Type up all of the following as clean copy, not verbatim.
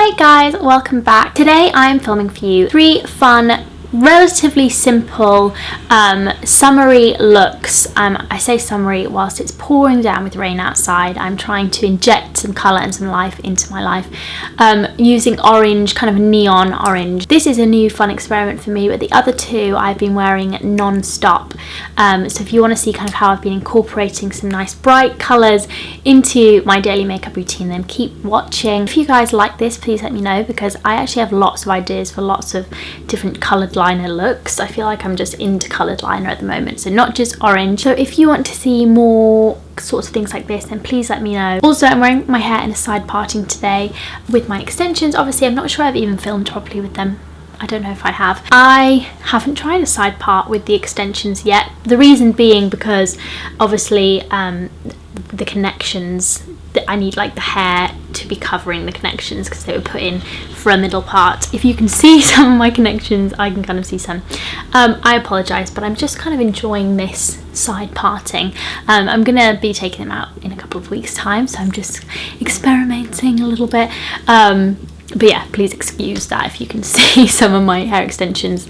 Hi guys, welcome back. Today I'm filming for you 3 fun, relatively simple summery looks. I say summery whilst it's pouring down with rain outside. I'm trying to inject some colour and some life into my life using orange, kind of neon orange. This is a new fun experiment for me, but the other 2 I've been wearing non-stop. So if you want to see kind of how I've been incorporating some nice bright colours into my daily makeup routine, then keep watching. If you guys like this, please let me know, because I actually have lots of ideas for lots of different coloured liner looks. I feel like I'm just into coloured liner at the moment, so not just orange. So if you want to see more sorts of things like this, then please let me know. Also, I'm wearing my hair in a side parting today with my extensions. Obviously, I'm not sure I've even filmed properly with them. I don't know if I have. I haven't tried a side part with the extensions yet. The reason being because obviously the connections, I need like the hair to be covering the connections because they were put in for a middle part. If you can see some of my connections, I can kind of see some. I apologise, but I'm just kind of enjoying this side parting. I'm gonna be taking them out in a couple of weeks' time, so I'm just experimenting a little bit. But yeah, please excuse that if you can see some of my hair extensions.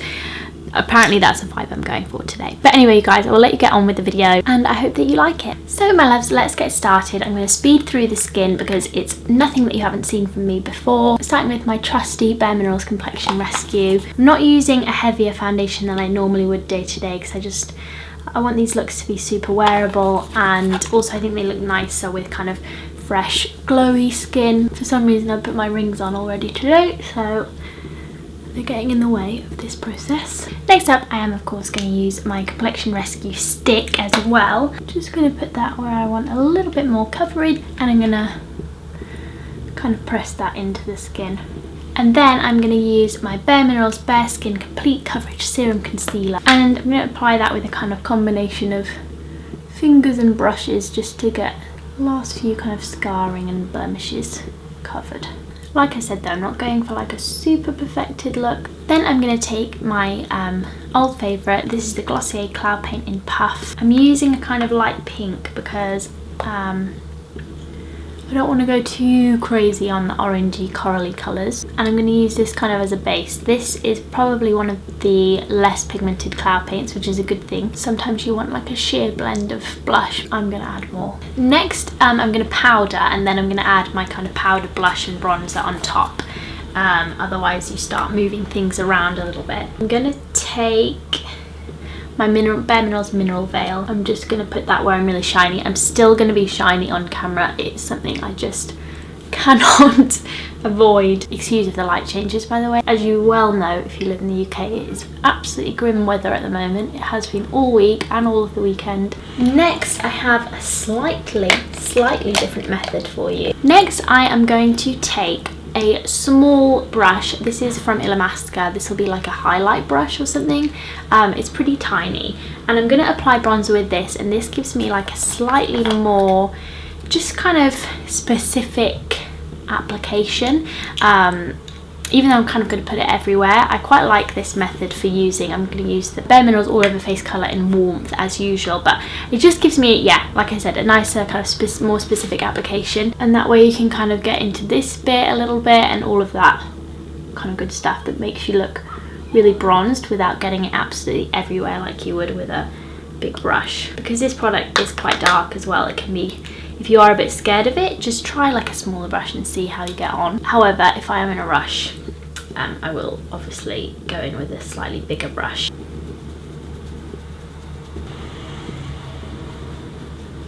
Apparently that's a vibe I'm going for today. But anyway, you guys, I will let you get on with the video and I hope that you like it. So my loves, let's get started. I'm going to speed through the skin because it's nothing that you haven't seen from me before. Starting with my trusty Bare Minerals Complexion Rescue. I'm not using a heavier foundation than I normally would day to day because I want these looks to be super wearable, and also I think they look nicer with kind of fresh glowy skin. For some reason I put my rings on already today, so they're getting in the way of this process. Next up, I am of course going to use my Complexion Rescue stick as well. Just going to put that where I want a little bit more coverage, and I'm going to kind of press that into the skin. And then I'm going to use my Bare Minerals Bare Skin Complete Coverage Serum Concealer, and I'm going to apply that with a kind of combination of fingers and brushes just to get the last few kind of scarring and blemishes covered. Like I said though, I'm not going for like a super perfected look. Then I'm going to take my old favourite. This is the Glossier Cloud Paint in Puff. I'm using a kind of light pink because I don't want to go too crazy on the orangey corally colours, and I'm going to use this kind of as a base. This is probably one of the less pigmented cloud paints, which is a good thing. Sometimes you want like a sheer blend of blush. I'm going to add more. Next I'm going to powder, and then I'm going to add my kind of powder blush and bronzer on top. Otherwise you start moving things around a little bit. I'm going to take my Bare Minerals Mineral Veil. I'm just going to put that where I'm really shiny. I'm still going to be shiny on camera. It's something I just cannot avoid. Excuse if the light changes, by the way. As you well know, if you live in the UK, it is absolutely grim weather at the moment. It has been all week and all of the weekend. Next, I have a slightly different method for you. Next, I am going to take a small brush. This is from Illamasqua. This will be like a highlight brush or something. It's pretty tiny, and I'm going to apply bronzer with this, and this gives me like a slightly more just kind of specific application. Even though I'm kind of going to put it everywhere, I quite like this method for using. I'm going to use the Bare Minerals All Over Face colour in Warmth as usual, but it just gives me, yeah, like I said, a nicer kind of more specific application, and that way you can kind of get into this bit a little bit and all of that kind of good stuff that makes you look really bronzed without getting it absolutely everywhere like you would with a big brush. Because this product is quite dark as well, it can be, if you are a bit scared of it, just try like a smaller brush and see how you get on. However, if I am in a rush, I will obviously go in with a slightly bigger brush.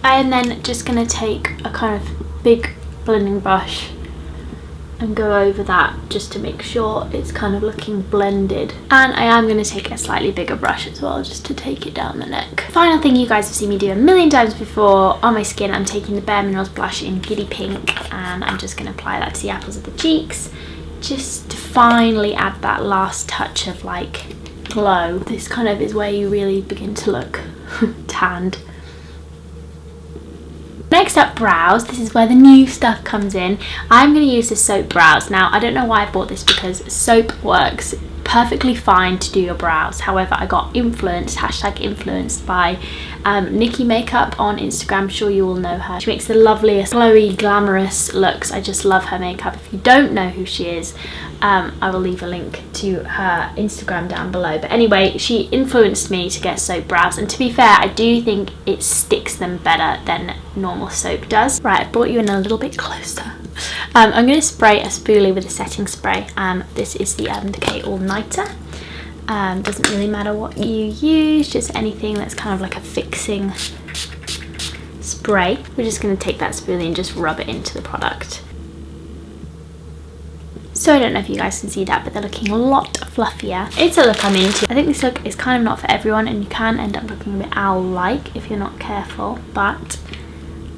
I am then just going to take a kind of big blending brush and go over that just to make sure it's kind of looking blended. And I am going to take a slightly bigger brush as well, just to take it down the neck. Final thing you guys have seen me do a million times before on my skin, I'm taking the Bare Minerals blush in Giddy Pink, and I'm just going to apply that to the apples of the cheeks, just to finally add that last touch of like glow. This kind of is where you really begin to look tanned. Next up, brows. This is where the new stuff comes in. I'm going to use the soap brows. Now, I don't know why I bought this, because soap works perfectly fine to do your brows. However, I got influenced, #influenced by Nikki Makeup on Instagram. I'm sure you all know her. She makes the loveliest glowy glamorous looks. I just love her makeup. If you don't know who she is, I will leave a link to her Instagram down below. But anyway, she influenced me to get soap brows, and to be fair, I do think it sticks them better than normal soap does. Right, I brought you in a little bit closer. I'm going to spray a spoolie with a setting spray. This is the Urban Decay All Nighter. Doesn't really matter what you use, just anything that's kind of like a fixing spray. We're just going to take that spoolie and just rub it into the product. So I don't know if you guys can see that, but they're looking a lot fluffier. It's a look I'm into. I think this look is kind of not for everyone, and you can end up looking a bit owl-like if you're not careful, but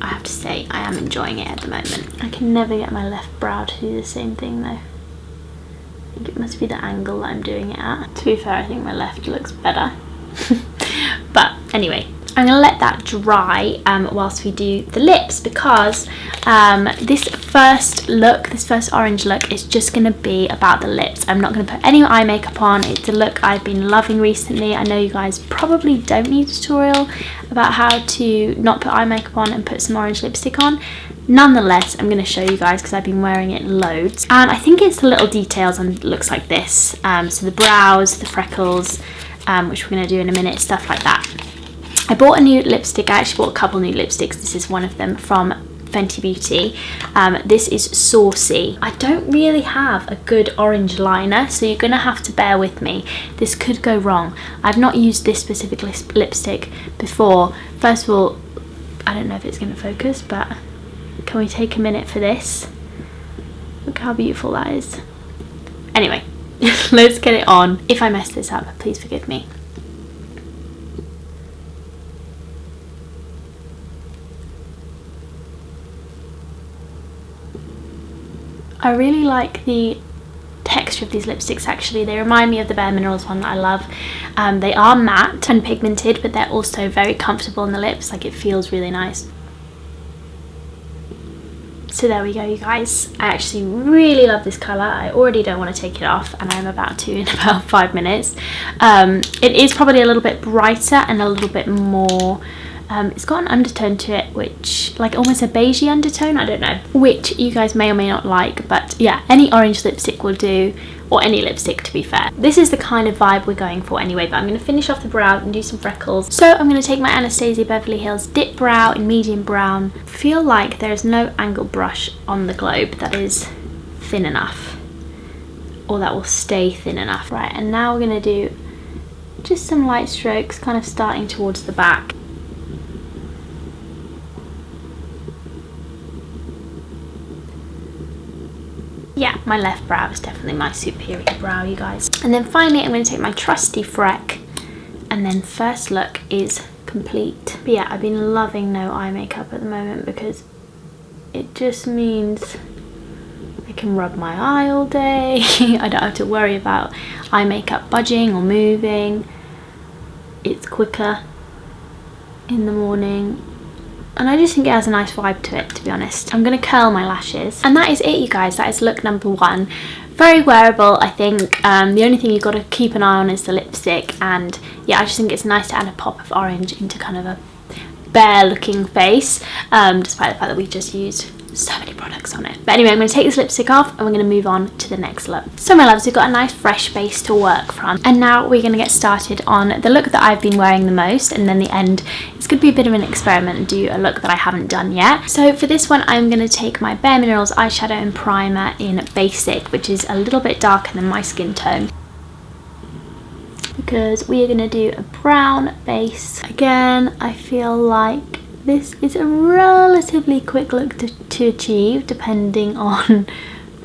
I have to say I am enjoying it at the moment. I can never get my left brow to do the same thing though. I think it must be the angle that I'm doing it at. To be fair, I think my left looks better. But anyway, I'm going to let that dry whilst we do the lips, because this first orange look is just going to be about the lips. I'm not going to put any eye makeup on. It's a look I've been loving recently. I know you guys probably don't need a tutorial about how to not put eye makeup on and put some orange lipstick on. Nonetheless, I'm going to show you guys because I've been wearing it loads. And I think it's the little details on looks like this. So the brows, the freckles, which we're going to do in a minute, stuff like that. I bought a new lipstick. I actually bought a couple new lipsticks. This is one of them from Fenty Beauty. This is Saucy. I don't really have a good orange liner, so you're going to have to bear with me. This could go wrong. I've not used this specific lipstick before. First of all, I don't know if it's going to focus, but can we take a minute for this? Look how beautiful that is. Anyway, let's get it on. If I mess this up, please forgive me. I really like the texture of these lipsticks actually. They remind me of the Bare Minerals one that I love. They are matte and pigmented, but they're also very comfortable in the lips. Like, it feels really nice. So there we go, you guys. I actually really love this colour. I already don't want to take it off, and I'm about to in about 5 minutes. It is probably a little bit brighter and a little bit more... it's got an undertone to it, which, like, almost a beigey undertone, I don't know, which you guys may or may not like, but yeah, any orange lipstick will do, or any lipstick to be fair. This is the kind of vibe we're going for anyway, but I'm going to finish off the brow and do some freckles. So I'm going to take my Anastasia Beverly Hills Dip Brow in medium brown. I feel like there is no angle brush on the globe that is thin enough, or that will stay thin enough. Right, and now we're going to do just some light strokes, kind of starting towards the back. Yeah, my left brow is definitely my superior brow, you guys. And then finally, I'm going to take my trusty Freck, and then first look is complete. But yeah, I've been loving no eye makeup at the moment because it just means I can rub my eye all day. I don't have to worry about eye makeup budging or moving. It's quicker in the morning. And I just think it has a nice vibe to it, to be honest. I'm going to curl my lashes. And that is it, you guys. That is look number one. Very wearable, I think. The only thing you've got to keep an eye on is the lipstick. And yeah, I just think it's nice to add a pop of orange into kind of a bare looking face. Despite the fact that we just used so many products on it. But anyway, I'm going to take this lipstick off and we're going to move on to the next look. So my loves, we've got a nice fresh base to work from, and now we're going to get started on the look that I've been wearing the most, and then the end it's going to be a bit of an experiment and do a look that I haven't done yet. So for this one, I'm going to take my Bare Minerals eyeshadow and primer in Basic, which is a little bit darker than my skin tone, because we are going to do a brown base. Again, I feel like this is a relatively quick look to achieve, depending on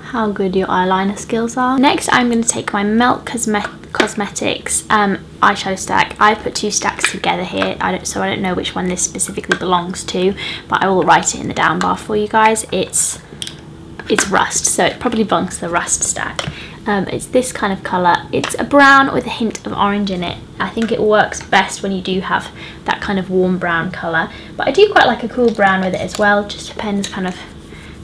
how good your eyeliner skills are. Next, I'm going to take my Melt Cosmetics eyeshadow stack. I put two stacks together here, so I don't know which one this specifically belongs to, but I will write it in the down bar for you guys. It's Rust, so it probably belongs to the Rust stack. It's this kind of colour. It's a brown with a hint of orange in it. I think it works best when you do have that kind of warm brown colour, but I do quite like a cool brown with it as well. Just depends kind of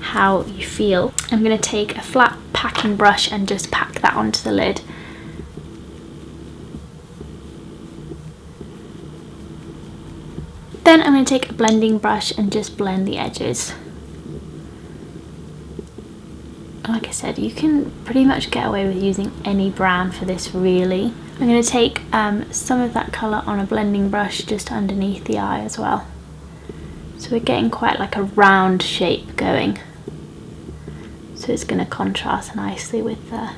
how you feel. I'm going to take a flat packing brush and just pack that onto the lid Then I'm going to take a blending brush and just blend the edges. Like I said, you can pretty much get away with using any brown for this really. I'm going to take some of that colour on a blending brush just underneath the eye as well. So we're getting quite like a round shape going. So it's going to contrast nicely with the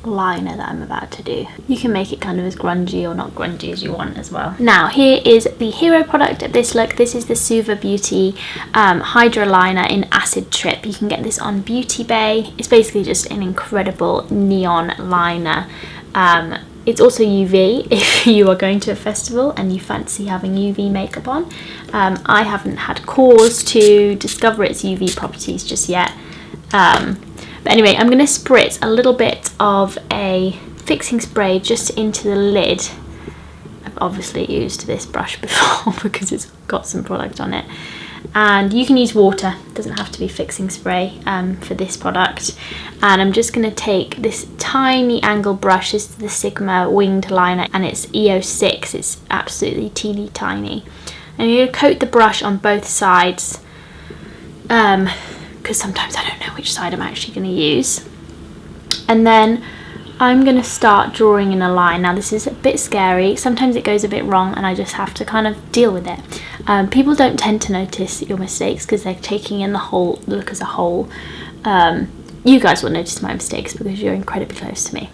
liner that I'm about to do. You can make it kind of as grungy or not grungy as you want as well. Now here is the hero product of this look. This is the Suva Beauty Hydra Liner in Acid Trip. You can get this on Beauty Bay. It's basically just an incredible neon liner. It's also UV if you are going to a festival and you fancy having UV makeup on. I haven't had cause to discover its UV properties just yet. But anyway, I'm going to spritz a little bit of a fixing spray just into the lid. I've obviously used this brush before because it's got some product on it. And you can use water, it doesn't have to be fixing spray for this product. And I'm just going to take this tiny angle brush. This is the Sigma winged liner and it's EO6, it's absolutely teeny tiny. And you're going to coat the brush on both sides. Because sometimes I don't know which side I'm actually going to use. And then I'm going to start drawing in a line. Now this is a bit scary, sometimes it goes a bit wrong and I just have to kind of deal with it. People don't tend to notice your mistakes because they're taking in the whole look as a whole. You guys will notice my mistakes because you're incredibly close to me.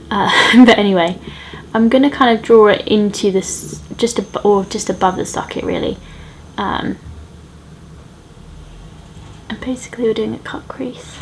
But anyway, I'm going to kind of draw it into this, just above the socket really. And basically we're doing a cut crease.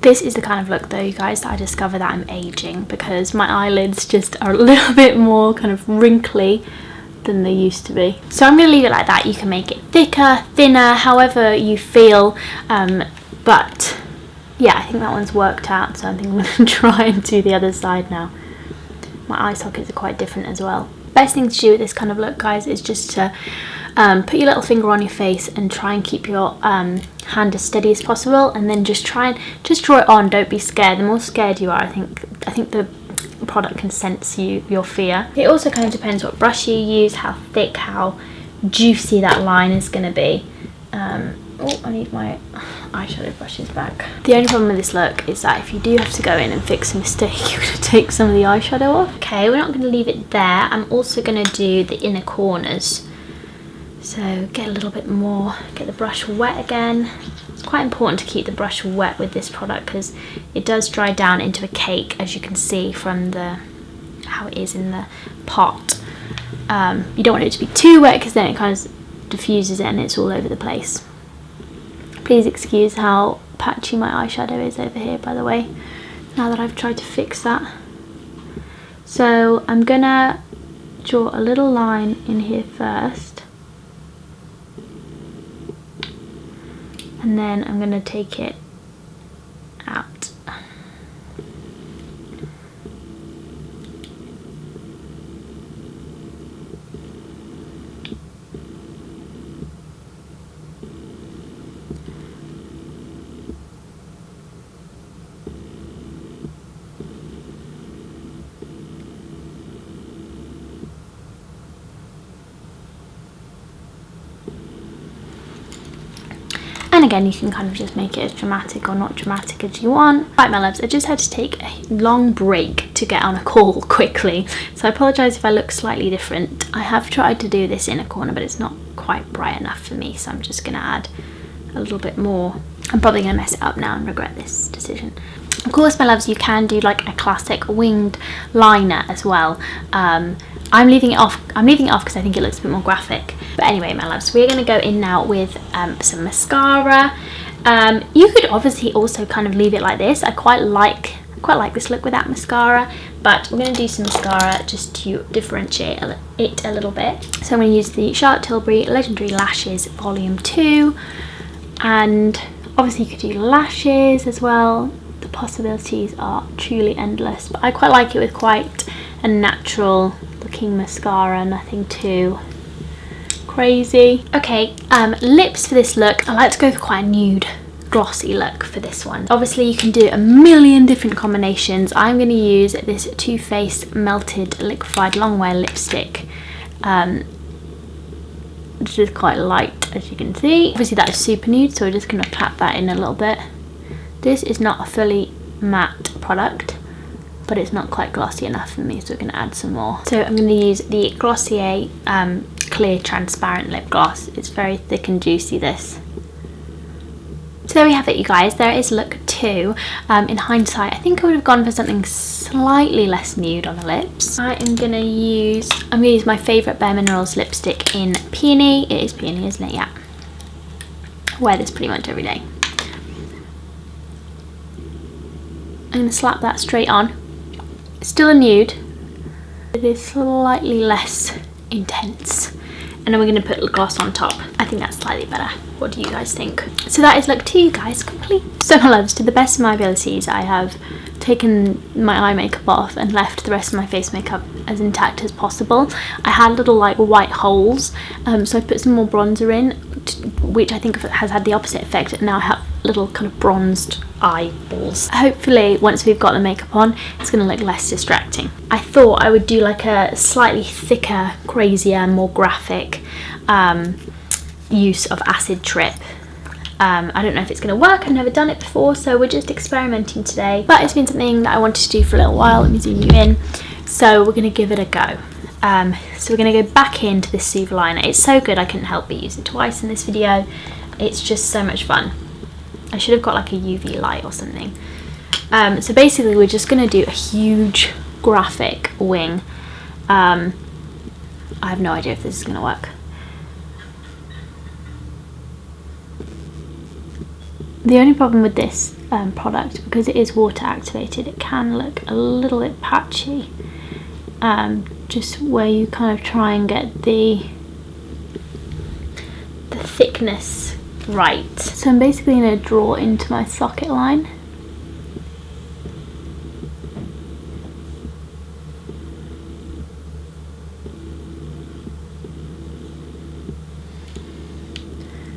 This is the kind of look though, you guys, that I discover that I'm aging because my eyelids just are a little bit more kind of wrinkly than they used to be. So I'm going to leave it like that. You can make it thicker, thinner, however you feel. But yeah, I think that one's worked out. So I think I'm going to try and do the other side now. My eye sockets are quite different as well. Best thing to do with this kind of look, guys, is just to put your little finger on your face and try and keep your hand as steady as possible, and then just draw it on. Don't be scared. The more scared you are, I think the product can sense your fear. It also kind of depends what brush you use, how thick, how juicy that line is going to be. Oh, I need my eyeshadow brushes back. The only problem with this look is that if you do have to go in and fix a mistake, you're going to take some of the eyeshadow off. Okay, we're not going to leave it there. I'm also going to do the inner corners. So get a little bit more, get the brush wet again. It's quite important to keep the brush wet with this product because it does dry down into a cake, as you can see from how it is in the pot. You don't want it to be too wet because then it kind of diffuses it and it's all over the place. Please excuse how patchy my eyeshadow is over here, by the way, now that I've tried to fix that. So I'm gonna draw a little line in here first. And then I'm going to take it out. And again, you can kind of just make it as dramatic or not dramatic as you want. Right, my loves, I just had to take a long break to get on a call quickly, so I apologise if I look slightly different. I have tried to do this inner corner, but it's not quite bright enough for me, so I'm just going to add a little bit more. I'm probably going to mess it up now and regret this decision. Of course, my loves, you can do like a classic winged liner as well. I'm leaving it off because I think it looks a bit more graphic. But anyway, my loves, we're going to go in now with some mascara. You could obviously also kind of leave it like this. I quite like this look without mascara, but we're going to do some mascara just to differentiate it a little bit. So I'm going to use the Charlotte Tilbury Legendary Lashes Volume 2, and obviously you could do lashes as well. The possibilities are truly endless, but I quite like it with quite a natural looking mascara, nothing too crazy. Okay, lips for this look, I like to go for quite a nude glossy look for this one. Obviously you can do a million different combinations. I'm going to use this Too Faced Melted Liquefied Longwear lipstick, which is quite light, as you can see. Obviously that is super nude, so we're just going to pat that in a little bit. This is not a fully matte product, but it's not quite glossy enough for me, so we're going to add some more. So I'm going to use the Glossier clear transparent lip gloss. It's very thick and juicy, this. So there we have it, you guys. There is look 2. In hindsight, I think I would have gone for something slightly less nude on the lips. I'm gonna use my favourite Bare Minerals lipstick in Peony. It is Peony, isn't it? Yeah. I wear this pretty much every day. I'm gonna slap that straight on. It's still a nude. It is slightly less intense. And then we're going to put gloss on top. I think that's slightly better. What do you guys think? So that is look 2, you guys, complete. So my loves, to the best of my abilities, I have taken my eye makeup off and left the rest of my face makeup as intact as possible. I had little like white holes, so I put some more bronzer in, which I think has had the opposite effect. And now I have little kind of bronzed eyeballs. Hopefully once we've got the makeup on, it's going to look less distracting. I thought I would do like a slightly thicker, crazier, more graphic use of Acid Trip. I don't know if it's going to work. I've never done it before, so we're just experimenting today, but it's been something that I wanted to do for a little while. Let me zoom you in. So we're going to give it a go. So we're going to go back into this Soothe liner. It's so good, I couldn't help but use it twice in this video. It's just so much fun. I should have got like a UV light or something. So basically we're just going to do a huge graphic wing. I have no idea if this is going to work. The only problem with this product, because it is water activated, it can look a little bit patchy. Just where you kind of try and get the thickness right. So I'm basically going to draw into my socket line.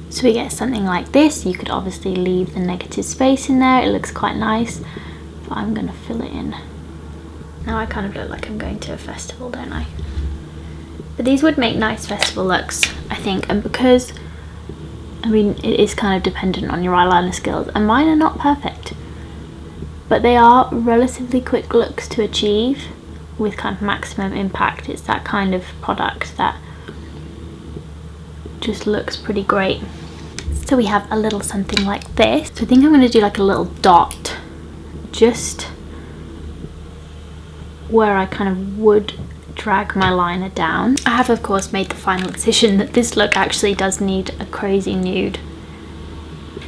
So we get something like this. You could obviously leave the negative space in there. It looks quite nice, but I'm going to fill it in. Now I kind of look like I'm going to a festival, don't I? But these would make nice festival looks, I think, and because, I mean, it is kind of dependent on your eyeliner skills, and mine are not perfect, but they are relatively quick looks to achieve with kind of maximum impact. It's that kind of product that just looks pretty great. So we have a little something like this. So I think I'm going to do like a little dot just where I kind of would drag my liner down. I have of course made the final decision that this look actually does need a crazy nude.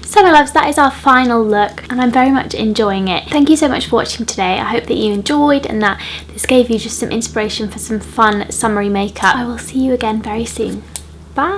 So my loves, that is our final look and I'm very much enjoying it. Thank you so much for watching today. I hope that you enjoyed and that this gave you just some inspiration for some fun summery makeup. I will see you again very soon. Bye!